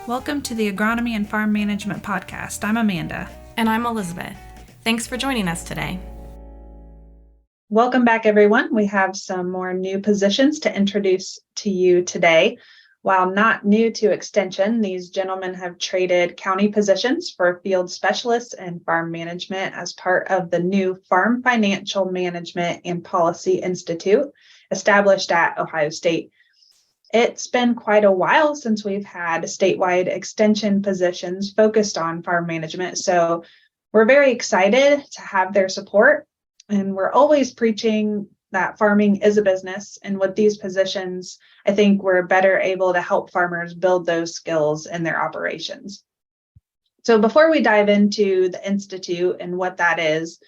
Welcome to the Agronomy and Farm Management Podcast. I'm Amanda. And I'm Elizabeth. Thanks for joining us today. Welcome back, everyone. We have some more new positions to introduce to you today. While not new to Extension, these gentlemen have traded county positions for field specialists and farm management as part of the new Farm Financial Management and Policy Institute established at Ohio State. It's been quite a while since we've had statewide extension positions focused on farm management, so we're very excited to have their support. And we're always preaching that farming is a business. And with these positions, I think we're better able to help farmers build those skills in their operations. So before we dive into the Institute and what that is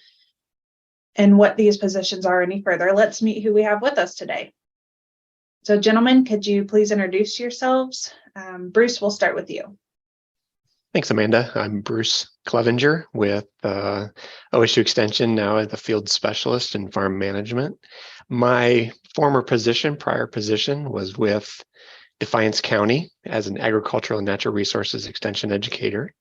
and what these positions are any further, let's meet who we have with us today. So gentlemen, could you please introduce yourselves? Bruce, we'll start with you. Thanks, Amanda. I'm Bruce Clevenger with OSU Extension, now as the field specialist in farm management. My prior position was with Defiance County as an agricultural and natural resources extension educator.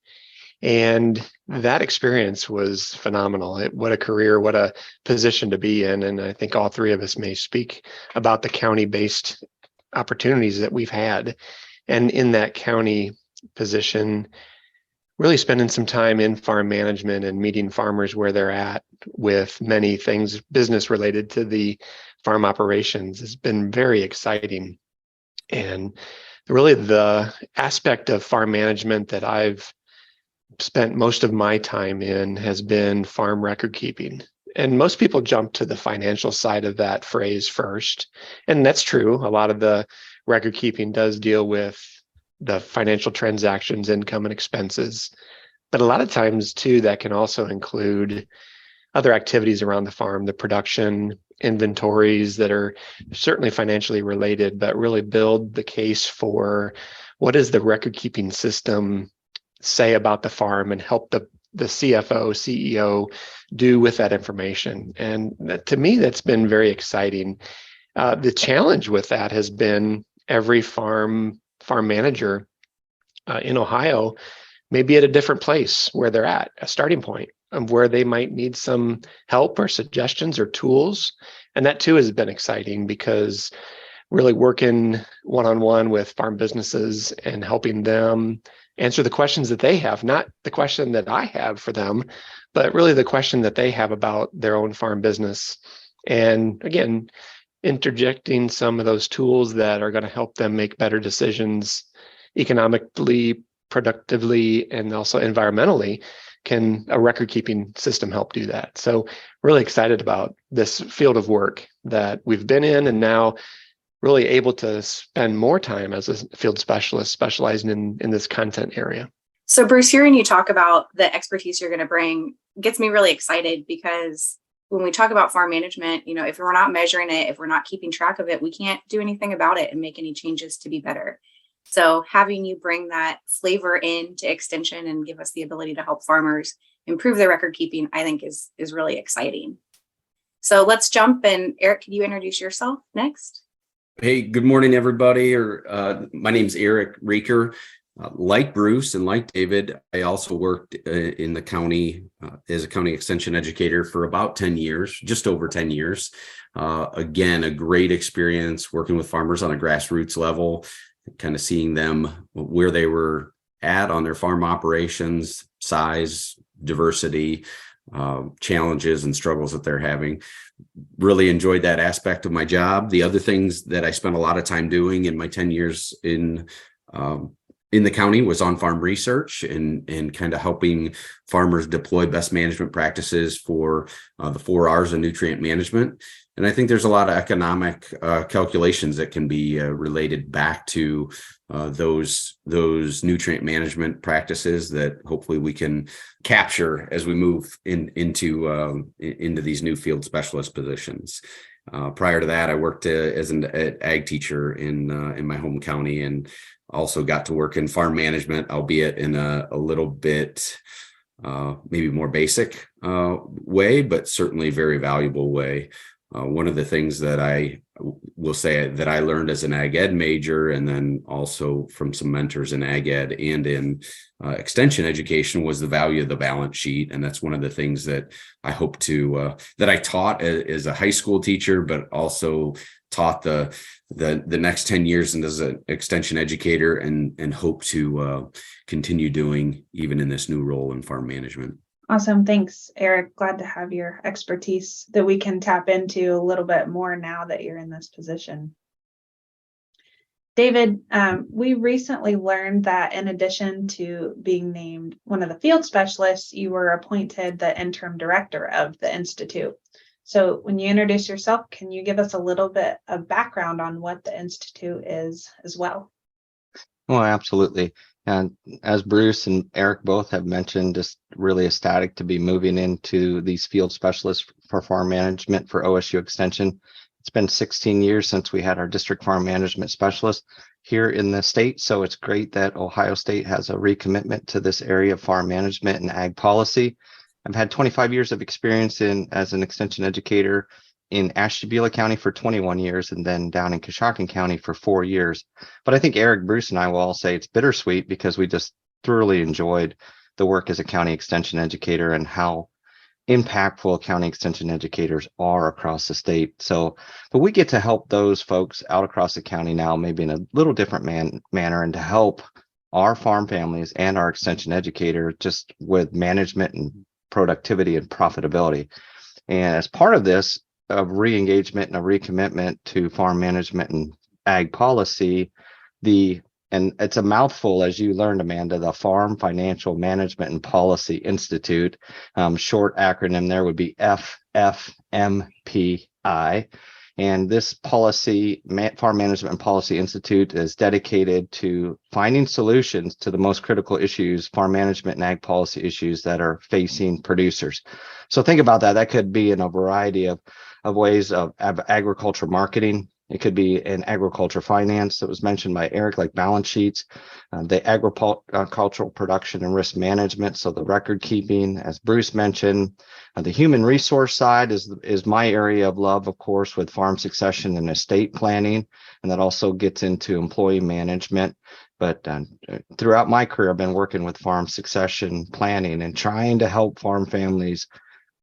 And that experience was phenomenal. What a career, what a position to be in. And I think all three of us may speak about the county-based opportunities that we've had. And in that county position, really spending some time in farm management and meeting farmers where they're at with many things business related to the farm operations has been very exciting. And really the aspect of farm management that I've spent most of my time in has been farm record keeping. And most people jump to the financial side of that phrase first. And that's true. A lot of the record keeping does deal with the financial transactions, income and expenses. But a lot of times too, that can also include other activities around the farm, the production, inventories that are certainly financially related, but really build the case for what does the record keeping system say about the farm and help the CFO, CEO do with that information. And to me, that's been very exciting. The challenge with that has been every farm manager in Ohio may be at a different place where they're at, a starting point of where they might need some help or suggestions or tools. And that too has been exciting because really working one-on-one with farm businesses and helping them answer the questions that they have, not the question that I have for them, but really the question that they have about their own farm business. And again, interjecting some of those tools that are going to help them make better decisions economically, productively, and also environmentally. Can a record keeping system help do that? So really excited about this field of work that we've been in and now really able to spend more time as a field specialist specializing in this content area. So Bruce, hearing you talk about the expertise you're going to bring gets me really excited because when we talk about farm management, if we're not measuring it, if we're not keeping track of it, we can't do anything about it and make any changes to be better. So having you bring that flavor into Extension and give us the ability to help farmers improve their record keeping, I think is really exciting. So let's jump, and Eric, can you introduce yourself next? Hey, good morning, everybody. My name's Eric Richer. Like Bruce and like David, I also worked in the county as a county extension educator for about 10 years, just over 10 years. Again, a great experience working with farmers on a grassroots level, kind of seeing them where they were at on their farm operations, size, diversity, challenges and struggles that they're having. Really enjoyed that aspect of my job. The other things that I spent a lot of time doing in my 10 years in the county was on-farm research and kind of helping farmers deploy best management practices for the 4 R's of nutrient management. And I think there's a lot of economic calculations that can be related back to those nutrient management practices that hopefully we can capture as we move into these new field specialist positions. Prior to that, I worked as an ag teacher in my home county and also got to work in farm management, albeit in a little bit maybe more basic way, but certainly very valuable way. One of the things that I will say that I learned as an ag ed major, and then also from some mentors in ag ed and in extension education, was the value of the balance sheet. And that's one of the things that I hope to, that I taught as a high school teacher, but also taught the next 10 years and as an extension educator, and hope to continue doing even in this new role in farm management. Awesome. Thanks, Eric. Glad to have your expertise that we can tap into a little bit more now that you're in this position. David, we recently learned that in addition to being named one of the field specialists, you were appointed the interim director of the Institute. So when you introduce yourself, can you give us a little bit of background on what the Institute is as well? Oh, absolutely. And as Bruce and Eric both have mentioned, just really ecstatic to be moving into these field specialists for farm management for OSU Extension. It's been 16 years since we had our district farm management specialist here in the state. So it's great that Ohio State has a recommitment to this area of farm management and ag policy. I've had 25 years of experience as an extension educator in Ashtabula County for 21 years, and then down in Coshocton County for 4 years. But I think Eric, Bruce, and I will all say it's bittersweet because we just thoroughly enjoyed the work as a county extension educator and how impactful county extension educators are across the state. But we get to help those folks out across the county now, maybe in a little different manner, and to help our farm families and our extension educator just with management and productivity and profitability. And as part of this, of re-engagement and a recommitment to farm management and ag policy, and it's a mouthful, as you learned, Amanda, the Farm Financial Management and Policy Institute, short acronym there would be FFMPI. And this Farm Management and Policy Institute is dedicated to finding solutions to the most critical issues, farm management and ag policy issues that are facing producers. So think about that. That could be in a variety of ways of agriculture marketing. It could be in agriculture finance that was mentioned by Eric, like balance sheets, the agricultural production and risk management. So the record keeping, as Bruce mentioned, the human resource side is my area of love, of course, with farm succession and estate planning. And that also gets into employee management. But throughout my career, I've been working with farm succession planning and trying to help farm families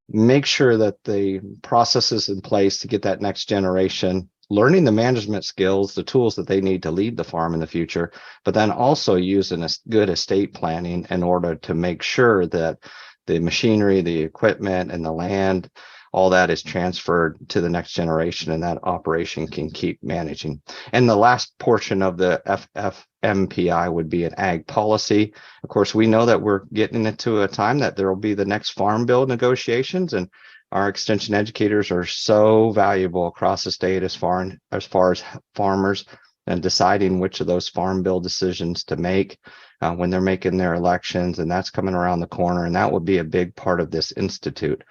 make sure that the processes in place to get that next generation learning the management skills, the tools that they need to lead the farm in the future, but then also using a good estate planning in order to make sure that the machinery, the equipment, and the land, all that is transferred to the next generation, and that operation can keep managing. And the last portion of the FFMPI would be an ag policy. Of course, we know that we're getting into a time that there will be the next farm bill negotiations, and our extension educators are so valuable across the state as far as farmers and deciding which of those farm bill decisions to make when they're making their elections. And that's coming around the corner. And that would be a big part of this institute.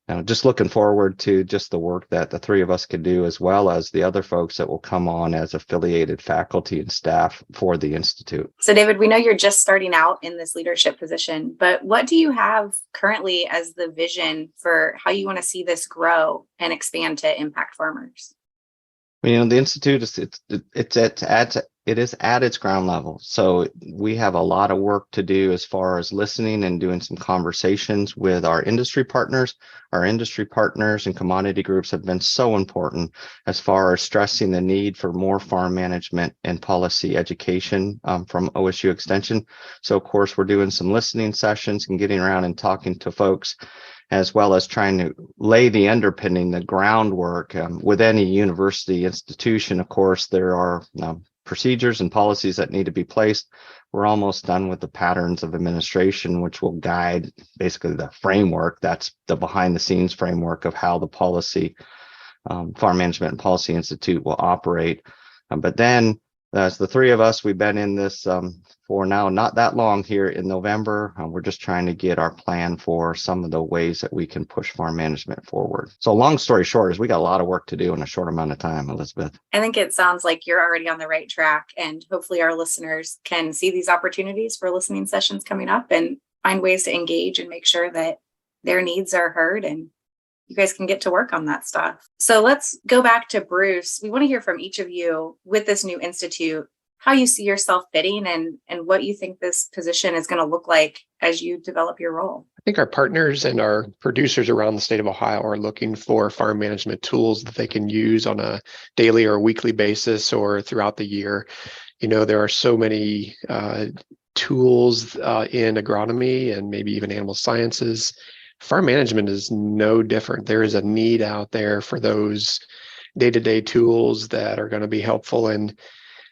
Now, just looking forward to just the work that the three of us could do, as well as the other folks that will come on as affiliated faculty and staff for the Institute. So, David, we know you're just starting out in this leadership position, but what do you have currently as the vision for how you want to see this grow and expand to impact farmers? You know, the Institute is at its ground level. So we have a lot of work to do as far as listening and doing some conversations with our industry partners. Our industry partners and commodity groups have been so important as far as stressing the need for more farm management and policy education from OSU Extension. So, of course, we're doing some listening sessions and getting around and talking to folks, as well as trying to lay the underpinning, the groundwork. With any university institution, of course, there are procedures and policies that need to be placed. We're almost done with the patterns of administration, which will guide basically the framework. That's the behind the scenes framework of how the policy, Farm Management and Policy Institute will operate. But then as the three of us, we've been in this for now not that long here in November. We're just trying to get our plan for some of the ways that we can push farm management forward. So long story short is we got a lot of work to do in a short amount of time, Elizabeth. I think it sounds like you're already on the right track, and hopefully our listeners can see these opportunities for listening sessions coming up and find ways to engage and make sure that their needs are heard and you guys can get to work on that stuff. So let's go back to Bruce. We want to hear from each of you with this new institute, how you see yourself fitting and what you think this position is going to look like as you develop your role. I think our partners and our producers around the state of Ohio are looking for farm management tools that they can use on a daily or weekly basis or throughout the year. There are so many tools in agronomy and maybe even animal sciences. Farm management is no different. There is a need out there for those day-to-day tools that are going to be helpful. And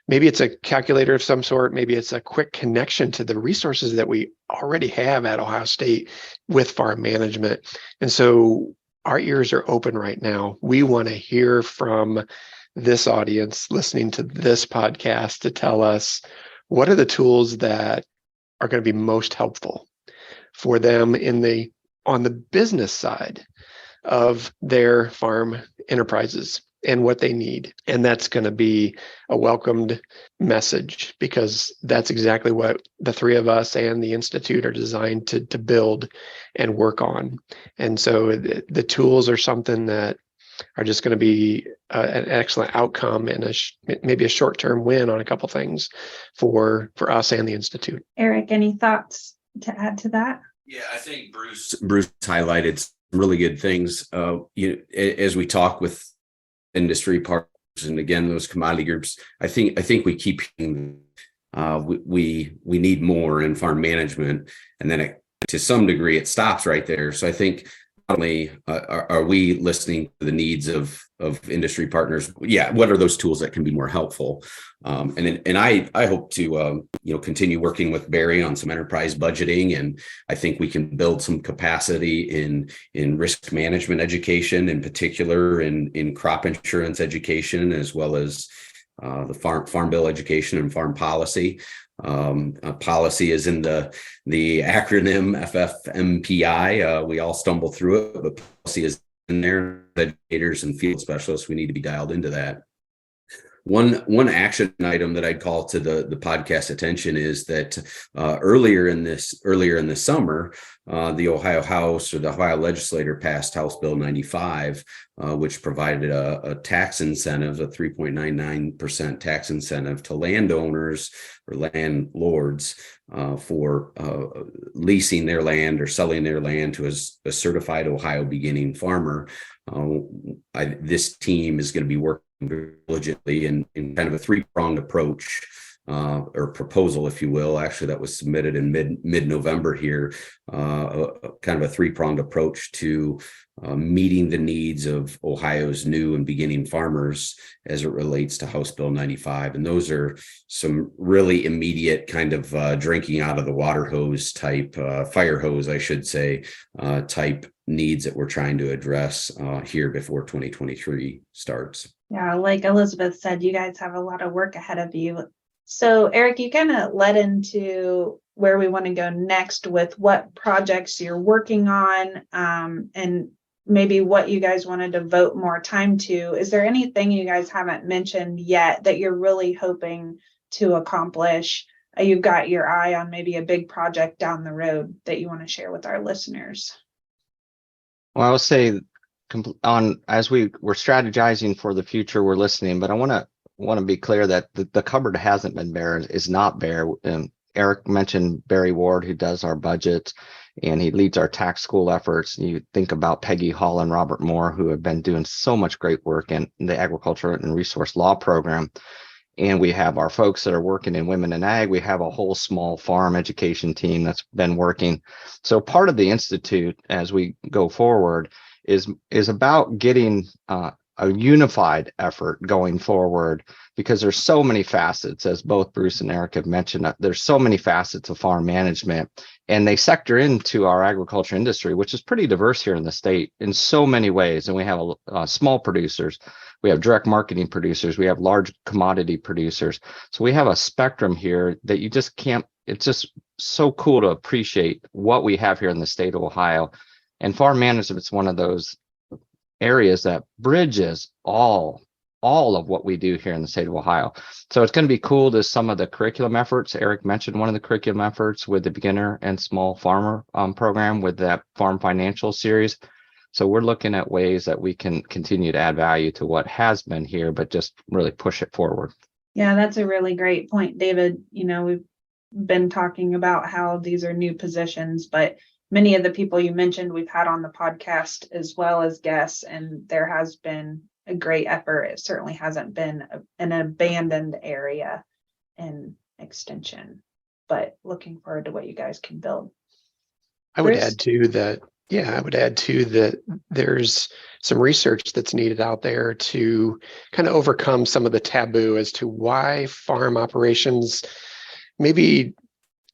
maybe it's a calculator of some sort. Maybe it's a quick connection to the resources that we already have at Ohio State with farm management. And so our ears are open right now. We want to hear from this audience listening to this podcast to tell us what are the tools that are going to be most helpful for them on the business side of their farm enterprises and what they need. And that's going to be a welcomed message, because that's exactly what the three of us and the Institute are designed to build and work on. And so the tools are something that are just going to be an excellent outcome and maybe a short-term win on a couple things for us and the Institute. Eric, any thoughts to add to that? Yeah, I think Bruce highlighted some really good things. As we talk with industry partners and again those commodity groups, I think we keep we need more in farm management, and then to some degree it stops right there. So I think not only are we listening to the needs of industry partners, what are those tools that can be more helpful? And I hope to continue working with Barry on some enterprise budgeting, and I think we can build some capacity in risk management education, in particular in crop insurance education, as well as the farm bill education and farm policy. Policy is in the acronym FFMPI. We all stumble through it, but policy is in there. Educators and field specialists, we need to be dialed into that. One action item that I'd call to the podcast attention is that earlier in the summer, the Ohio House, or the Ohio legislature, passed House Bill 95, which provided a tax incentive, a 3.99% tax incentive to landowners or landlords for leasing their land or selling their land to a certified Ohio beginning farmer. This team is going to be working diligently in kind of a three-pronged approach or proposal, if you will. Actually, that was submitted in mid-November here, kind of a three-pronged approach to meeting the needs of Ohio's new and beginning farmers as it relates to House Bill 95. And those are some really immediate kind of drinking out of the water hose type, fire hose, I should say, type needs that we're trying to address here before 2023 starts. Yeah, like Elizabeth said, you guys have a lot of work ahead of you. So Eric, you kind of led into where we want to go next with what projects you're working on, and maybe what you guys want to devote more time to. Is there anything you guys haven't mentioned yet that you're really hoping to accomplish? You've got your eye on maybe a big project down the road that you want to share with our listeners. Well, I would say as we're strategizing for the future, we're listening, but I want to be clear that the cupboard hasn't been bare, is not bare. And Eric mentioned Barry Ward, who does our budget, and he leads our tax school efforts. You think about Peggy Hall and Robert Moore, who have been doing so much great work in the agriculture and resource law program. And we have our folks that are working in women in ag. We have a whole small farm education team that's been working. So part of the Institute as we go forward is about getting a unified effort going forward, because there's so many facets, as both Bruce and Eric have mentioned. There's so many facets of farm management, and they sector into our agriculture industry, which is pretty diverse here in the state in so many ways. And we have small producers, we have direct marketing producers, we have large commodity producers. So we have a spectrum here that you just can't, it's just so cool to appreciate what we have here in the state of Ohio. And farm management is one of those areas that bridges all of what we do here in the state of Ohio. So it's going to be cool to some of the curriculum efforts. Eric mentioned one of the curriculum efforts with the beginner and small farmer program with that farm financial series. So we're looking at ways that we can continue to add value to what has been here, but just really push it forward. Yeah, that's a really great point, David. We've been talking about how these are new positions, but many of the people you mentioned we've had on the podcast as well as guests, and there has been a great effort. It certainly hasn't been an abandoned area in Extension, but looking forward to what you guys can build. I would Bruce? add too that there's some research that's needed out there to kind of overcome some of the taboo as to why farm operations maybe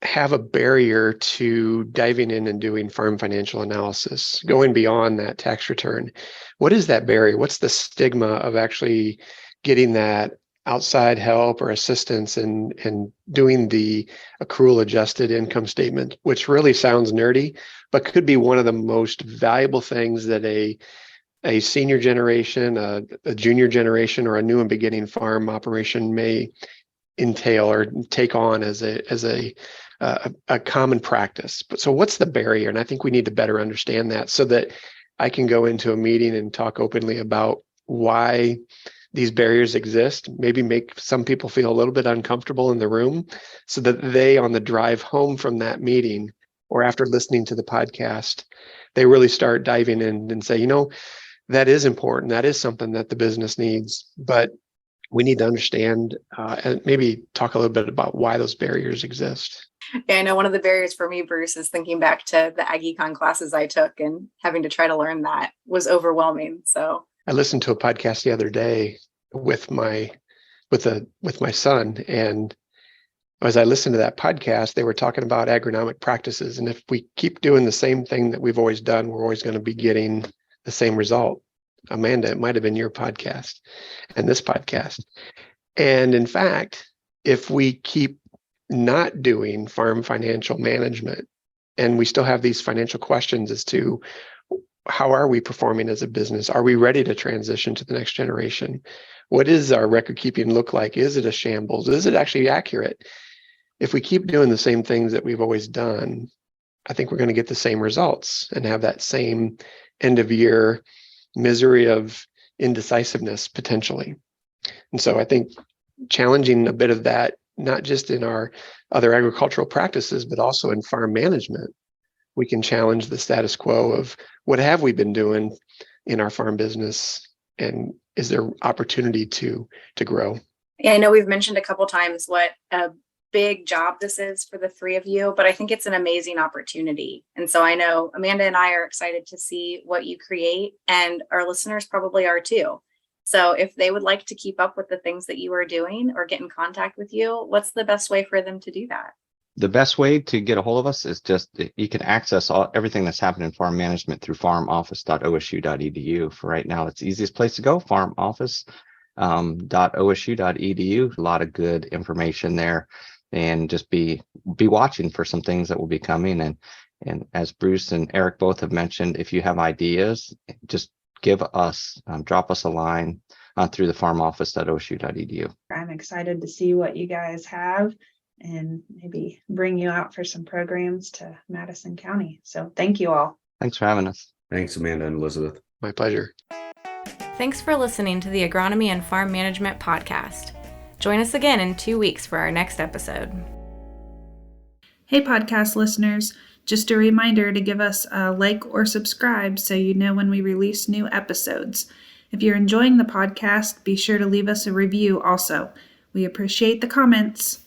have a barrier to diving in and doing farm financial analysis, going beyond that tax return. What is that barrier? What's the stigma of actually getting that outside help or assistance in doing the accrual adjusted income statement, which really sounds nerdy, but could be one of the most valuable things that a senior generation, a junior generation, or a new and beginning farm operation may entail or take on as a common practice. But so what's the barrier? And I think we need to better understand that so that I can go into a meeting and talk openly about why these barriers exist, maybe make some people feel a little bit uncomfortable in the room so that they, on the drive home from that meeting or after listening to the podcast, they really start diving in and say, that is important. That is something that the business needs, but we need to understand and maybe talk a little bit about why those barriers exist. Yeah, I know one of the barriers for me, Bruce, is thinking back to the AggieCon classes I took and having to try to learn that was overwhelming. So I listened to a podcast the other day with my son, and as I listened to that podcast, they were talking about agronomic practices. And if we keep doing the same thing that we've always done, we're always going to be getting the same result. Amanda, it might have been your podcast and this podcast. And in fact, if we keep not doing farm financial management and we still have these financial questions as to how are we performing as a business? Are we ready to transition to the next generation? What does our record keeping look like? Is it a shambles? Is it actually accurate? If we keep doing the same things that we've always done, I think we're going to get the same results and have that same end of year misery of indecisiveness potentially. And so I think challenging a bit of that, not just in our other agricultural practices, but also in farm management, we can challenge the status quo of what have we been doing in our farm business, and is there opportunity to grow? yeah, I know we've mentioned a couple times what a big job this is for the three of you, but I think it's an amazing opportunity. And so I know Amanda and I are excited to see what you create, and our listeners probably are too. So if they would like to keep up with the things that you are doing or get in contact with you, what's the best way for them to do that? The best way to get a hold of us is just you can access everything that's happening in farm management through farmoffice.osu.edu. For right now, it's the easiest place to go, farmoffice.osu.edu. A lot of good information there, and just be watching for some things that will be coming. And as Bruce and Eric both have mentioned, if you have ideas, just give us, drop us a line through the farmoffice.osu.edu. I'm excited to see what you guys have and maybe bring you out for some programs to Madison County. So thank you all. Thanks for having us. Thanks, Amanda and Elizabeth. My pleasure. Thanks for listening to the Agronomy and Farm Management Podcast. Join us again in 2 weeks for our next episode. Hey, podcast listeners. Just a reminder to give us a like or subscribe so you know when we release new episodes. If you're enjoying the podcast, be sure to leave us a review also. We appreciate the comments.